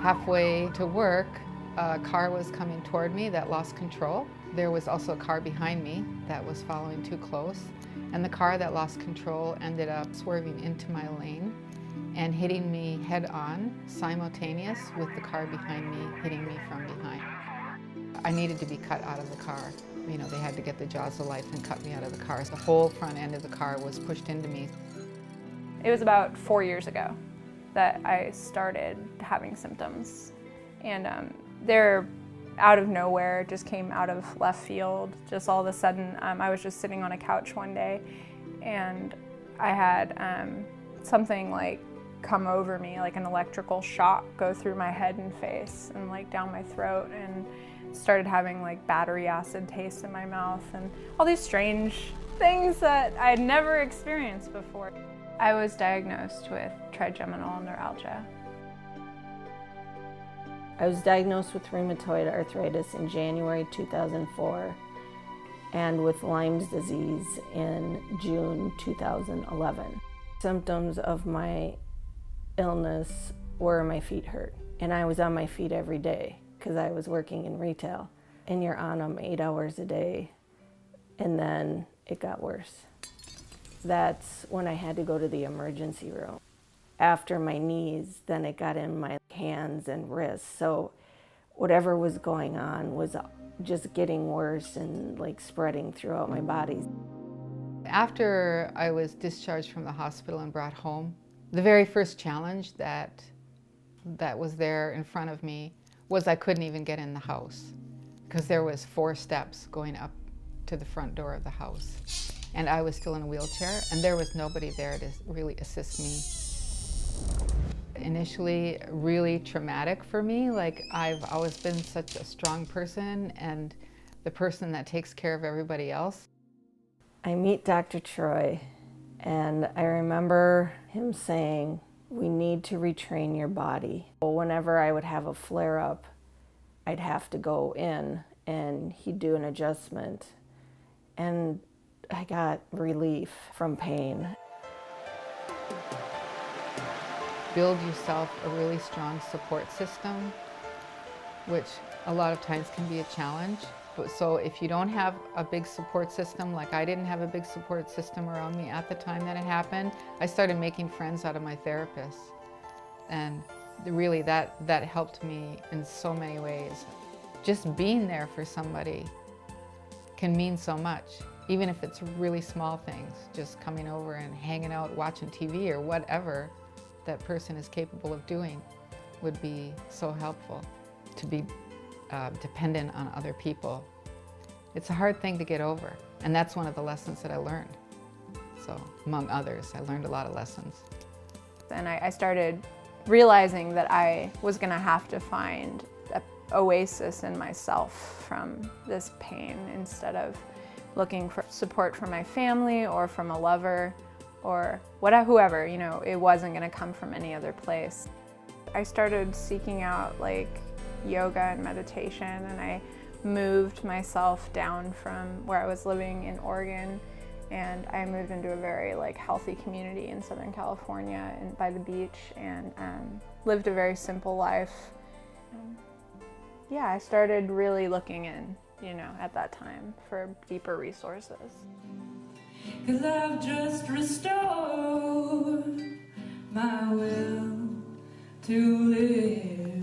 Halfway to work, a car was coming toward me that lost control. There was also a car behind me that was following too close, and the car that lost control ended up swerving into my lane and hitting me head on, simultaneous with the car behind me hitting me from behind. I needed to be cut out of the car. You know, they had to get the jaws of life and cut me out of the car. The whole front end of the car was pushed into me. It was about 4 years ago that I started having symptoms, and they're out of nowhere, just came out of left field. Just all of a sudden, I was just sitting on a couch one day, and I had something like come over me, like an electrical shock go through my head and face and like down my throat, and started having like battery acid taste in my mouth and all these strange things that I'd never experienced before. I was diagnosed with trigeminal neuralgia. I was diagnosed with rheumatoid arthritis in January 2004 and with Lyme's disease in June 2011. Symptoms of my illness were my feet hurt, and I was on my feet every day because I was working in retail, and you're on them 8 hours a day, and then it got worse. That's when I had to go to the emergency room. After my knees, then it got in my hands and wrists, so whatever was going on was just getting worse and like spreading throughout my body. After I was discharged from the hospital and brought home, the very first challenge that was there in front of me was I couldn't even get in the house because there was 4 steps going up to the front door of the house. And I was still in a wheelchair, and there was nobody there to really assist me. Initially, really traumatic for me. Like, I've always been such a strong person and the person that takes care of everybody else. I meet Dr. Troy, and I remember him saying, "We need to retrain your body." Whenever I would have a flare-up, I'd have to go in and he'd do an adjustment, and I got relief from pain. Build yourself a really strong support system, which a lot of times can be a challenge. So if you don't have a big support system, like I didn't have a big support system around me at the time that it happened, I started making friends out of my therapist. And really that helped me in so many ways. Just being there for somebody can mean so much, even if it's really small things. Just coming over and hanging out, watching TV or whatever that person is capable of doing would be so helpful. To be dependent on other people, it's a hard thing to get over, and that's one of the lessons that I learned. So among others, I learned a lot of lessons. And I started realizing that I was gonna have to find an oasis in myself from this pain instead of looking for support from my family or from a lover or whoever, you know, it wasn't gonna come from any other place. I started seeking out like yoga and meditation, and I moved myself down from where I was living in Oregon, and I moved into a very like healthy community in Southern California and by the beach, and lived a very simple life. Yeah, I started really looking in, you know, at that time for deeper resources. 'Cause I've just restored my will to live.